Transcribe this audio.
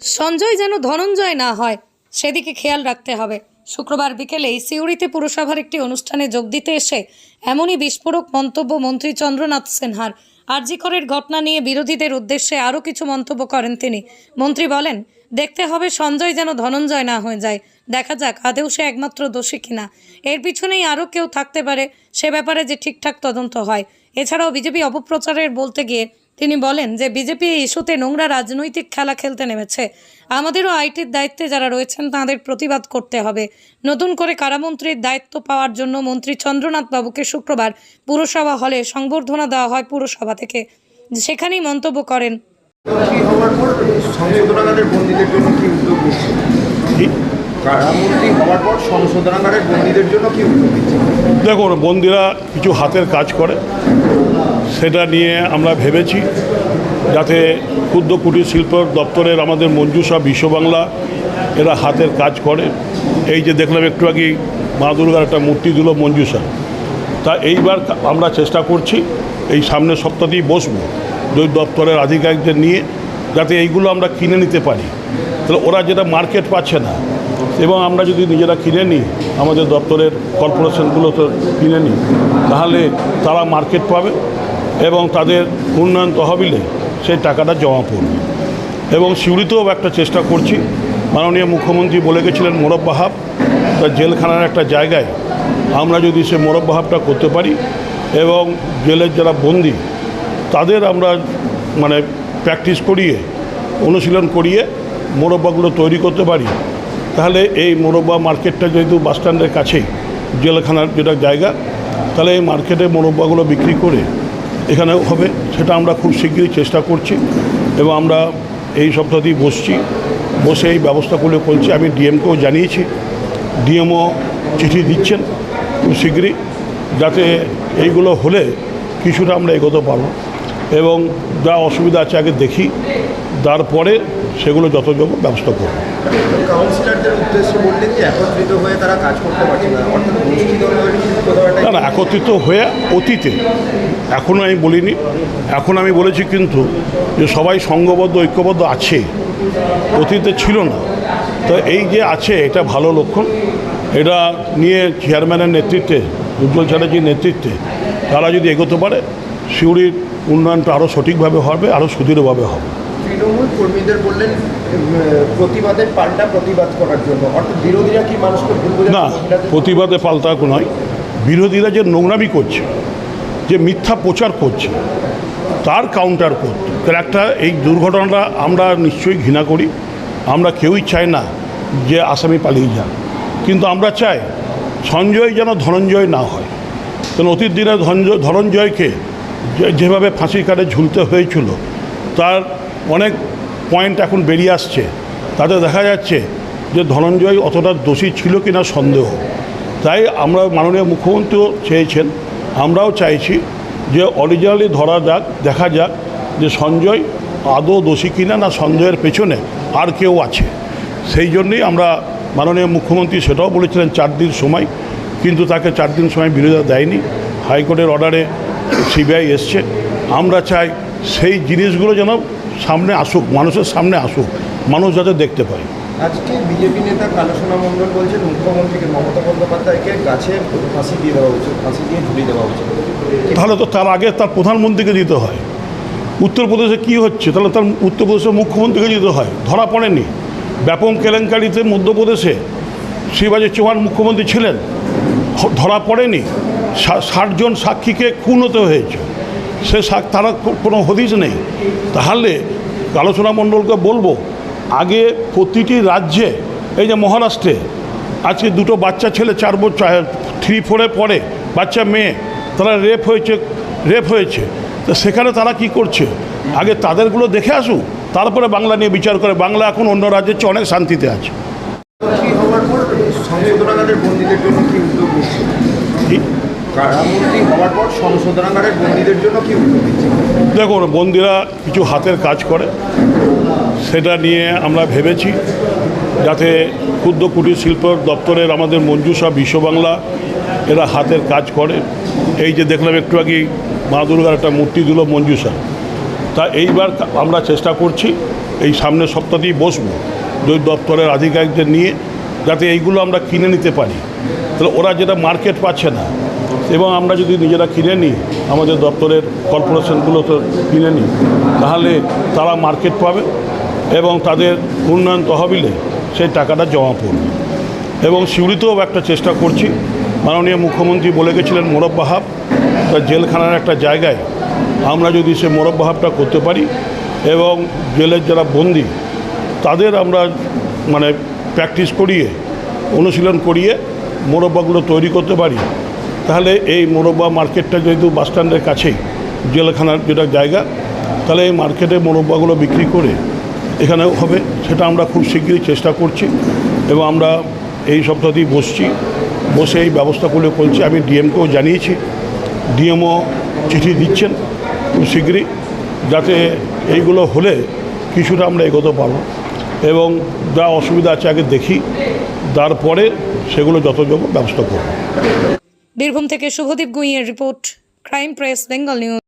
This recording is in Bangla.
সঞ্জয় যেন ধনঞ্জয় না হয় সেদিকে খেয়াল রাখতে হবে। শুক্রবার বিকেলেই সিউড়িতে পুরসভার একটি অনুষ্ঠানে যোগ দিতে এসে এমনই বিস্ফোরক মন্তব্য মন্ত্রী চন্দ্রনাথ সিনহার। আরজি করের ঘটনা নিয়ে বিরোধীদের উদ্দেশ্যে আরও কিছু মন্তব্য করেন তিনি। মন্ত্রী বলেন, দেখতে হবে সঞ্জয় যেন ধনঞ্জয় না হয়ে যায়। দেখা যাক আদৌ সে একমাত্র দোষী কিনা, এর পিছনেই আরও কেউ থাকতে পারে, সে ব্যাপারে যে ঠিকঠাক তদন্ত হয়। এছাড়াও বিজেপি অপপ্রচারের বলতে গিয়ে তিনি বলেন যে বিজেপি এই ইস্যুতে নোংরা রাজনৈতিক খেলা খেলতে নেমেছে। আমাদেরও আইটির দায়িত্বে যারা রয়েছেন তাদের প্রতিবাদ করতে হবে। নতুন করে কারামন্ত্রীর দায়িত্ব পাওয়ার জন্য মন্ত্রী চন্দ্রনাথ বাবুকে শুক্রবার পুরসভা হলে সংবর্ধনা দেওয়া হয় পুরসভা থেকে। সেখানেই মন্তব্য করেন, দেখুন, বন্দিরা কিছু হাতের কাজ করে, সেটা নিয়ে আমরা ভেবেছি যাতে ক্ষুদ্র কুটির শিল্প দপ্তরের আমাদের মঞ্জুষা বিশ্ববাংলা এরা হাতের কাজ করে। এই যে দেখলাম একটু আগে মা দুর্গার একটা মূর্তি দিল মঞ্জুষা, তা এইবার আমরা চেষ্টা করছি এই সামনের সপ্তাহতেই বসবো দুই দপ্তরের আধিকারিকদের নিয়ে, যাতে এইগুলো আমরা কিনে নিতে পারি। তাহলে ওরা যেটা মার্কেট পাচ্ছে না, এবং আমরা যদি নিজেরা কিনে নিই, আমাদের দপ্তরের কর্পোরেশনগুলো তো কিনে নিই, তাহলে তারা মার্কেট পাবে এবং তাদের উন্নয়ন তহবিলে সেই টাকাটা জমা পড়বে। এবং সিউড়িতেও একটা চেষ্টা করছি, মাননীয় মুখ্যমন্ত্রী বলে গেছিলেন মোরব্বাহাব, তা জেলখানার একটা জায়গায় আমরা যদি সে মোরব্বাহাবটা করতে পারি এবং জেলের যারা বন্দি তাদের আমরা প্র্যাকটিস করিয়ে অনুশীলন করিয়ে মোরব্বাগুলো তৈরি করতে পারি, তাহলে এই মোরব্বা মার্কেটটা যেহেতু বাসস্ট্যান্ডের কাছেই জেলখানার যেটা জায়গা, তাহলে এই মার্কেটে মোরব্বাগুলো বিক্রি করে এখানে হবে। সেটা আমরা খুব শীঘ্রই চেষ্টা করছি এবং আমরা এই সপ্তাহতেই বসে এই ব্যবস্থাগুলো করছি। আমি ডিএমকেও জানিয়েছি, ডিএমও চিঠি দিচ্ছেন খুব শীঘ্রই, যাতে এইগুলো হলে কিছুটা আমরা এগোতে পারব এবং যা অসুবিধা আছে আগে দেখি, তারপরে সেগুলো যথাযোগ্য ব্যবস্থা করব। কাউন্সিলরদের উদ্দেশ্যে বললেন যে একত্রিত হয়ে তারা কাজ করতে পারছে না, অর্থাৎ না, একত্রিত হয়ে অতীতে, এখনও আমি বলিনি, এখন আমি বলেছি কিন্তু যে সবাই সংঘবদ্ধ ঐক্যবদ্ধ আছে, অতীতে ছিল না। তো এই যে আছে এটা ভালো লক্ষণ। এটা নিয়ে চেয়ারম্যানের নেতৃত্বে, উজ্জ্বল চ্যাটার্জির নেতৃত্বে তারা যদি এগোতে পারে, সিউড়ির উন্নয়নটা আরও সঠিকভাবে হবে, আরও সুদৃঢ়ভাবে হবে। তৃণমূল কর্মীদের বললেন প্রতিবাদের পাল্টা প্রতিবাদ করার জন্য, অর্থাৎ বিরোধীরা কি মানুষকে ভুল বোঝাচ্ছে? না, প্রতিবাদে পাল্টা নয়, বিরোধীরা যে নোংরামি করছে, যে মিথ্যা প্রচার করছে, তার কাউন্টার করতে। একটা এই দুর্ঘটনাটা আমরা নিশ্চয়ই ঘৃণা করি, আমরা কেউই চাই না যে আসামি পালিয়ে যান, কিন্তু আমরা চাই সঞ্জয় যেন ধনঞ্জয় না হয়। কারণ অতীত দিনে ধনঞ্জয়কে যেভাবে ফাঁসির কাঠে ঝুলতে হয়েছিল, তার অনেক পয়েন্ট এখন বেরিয়ে আসছে, তাতে দেখা যাচ্ছে যে ধনঞ্জয় অতটা দোষী ছিল কিনা সন্দেহ। তাই আমরা মাননীয় মুখ্যমন্ত্রীও চেয়েছেন, আমরাও চাইছি যে অরিজিনালি ধরা যাক, দেখা যাক যে সঞ্জয় আদৌ দোষী কিনা, না সঞ্জয়ের পেছনে আর কেউ আছে। সেই জন্যই আমরা মাননীয় মুখ্যমন্ত্রী সেটাও বলেছিলেন 4 দিন সময়, কিন্তু তাকে 4 দিন সময় বিরোধিতা দেয়নি। হাইকোর্টের অর্ডারে সিবিআই এসছে। আমরা চাই সেই জিনিসগুলো যেন সামনে আসুক, মানুষের সামনে আসুক, মানুষ যাতে দেখতে পায়। আজকে বিজেপি নেতা কালসোনা মণ্ডল বলছেন মুখ্যমন্ত্রীকে, মমতা বন্দ্যোপাধ্যায়কে গাছে ফাঁসি দিয়ে দেওয়া উচিত, ফাঁসি দিয়ে ঝুলিয়ে দেওয়া উচিত। তাহলে তো তার আগে তার প্রধানমন্ত্রীকে দিতে হয়। উত্তরপ্রদেশে কি হচ্ছে, তাহলে তার উত্তরপ্রদেশের মুখ্যমন্ত্রীকে দিতে হয়। ধরা পড়েনি ব্যাপক কেলেঙ্কারিতে মধ্যপ্রদেশে শিবরাজ চৌহান মুখ্যমন্ত্রী ছিলেন, ধরা পড়েনি। 60 জন সাক্ষীকে খুন হতে হয়েছে, সে তারা কোনো হদিশ নেই। তাহলে কালসোনা মণ্ডলকে বলবো, আগে প্রতিটি রাজ্যে, এই যে মহারাষ্ট্রে আজকে 2 বাচ্চা ছেলে 4 বছর 3-4 পরে বাচ্চা মেয়ে, তারা রেপ হয়েছে। তো সেখানে তারা কি করছে, আগে তাদেরগুলো দেখে আসুক, তারপরে বাংলা নিয়ে বিচার করে। বাংলা এখন অন্য রাজ্যের চেয়ে অনেক শান্তিতে আছে। হওয়ার পর সংশোধনাগারের বন্দীদের জন্য কি উদ্যোগ নিচ্ছে? কারামন্ত্রী হওয়ার পর সংশোধনাগারের বন্দীদের জন্য কি উদ্যোগ নিচ্ছে? দেখুন, বন্দিরা কিছু হাতের কাজ করে, সেটা নিয়ে আমরা ভেবেছি যাতে ক্ষুদ্র কুটির শিল্প দপ্তরের আমাদের মঞ্জুষা বিশ্ববাংলা এরা হাতের কাজ করে। এই যে দেখলাম একটু আগে মা দুর্গার একটা মূর্তি দিল মঞ্জুষা, তা এইবার আমরা চেষ্টা করছি এই সামনের সপ্তাহতেই বসবো ওই দপ্তরের আধিকারিকদের নিয়ে, যাতে এইগুলো আমরা কিনে নিতে পারি। তাহলে ওরা যেটা মার্কেট পাচ্ছে না, এবং আমরা যদি নিজেরা কিনে নিই, আমাদের দপ্তরের কর্পোরেশনগুলো তো কিনে নিই, তাহলে তারা মার্কেট পাবে এবং তাদের উন্নয়ন তহবিলে সেই টাকাটা জমা পড়বে। এবং সিউড়িতেও একটা চেষ্টা করছি, মাননীয় মুখ্যমন্ত্রী বলে গেছিলেন মোরব্বা হাব, জেলখানার একটা জায়গায় আমরা যদি সে মোরব্বা হাবটা করতে পারি এবং জেলের যারা বন্দী তাদের আমরা মানে প্র্যাকটিস করিয়ে, অনুশীলন করিয়ে মোরব্বাগুলো তৈরি করতে পারি, তাহলে এই মোরব্বা মার্কেটটা যেহেতু বাসস্ট্যান্ডের কাছেই জেলখানার যেটা জায়গা, তাহলে এই মার্কেটে মোরব্বাগুলো বিক্রি করে এখানেও হবে। সেটা আমরা খুব শীঘ্রই চেষ্টা করছি এবং আমরা এই সপ্তাহতেই বসে এই ব্যবস্থাগুলো করছি। আমি ডিএমকেও জানিয়েছি, ডিএমও চিঠি দিচ্ছেন খুব শীঘ্রই, যাতে এইগুলো হলে কিছুটা আমরা এগোতে পারব এবং যা অসুবিধা আছে আগে দেখি, তারপরে সেগুলো যথাযোগ্য ব্যবস্থা করব। বীরভূম থেকে শুভদীপ গুঁইয়ের report, crime press Bengal news.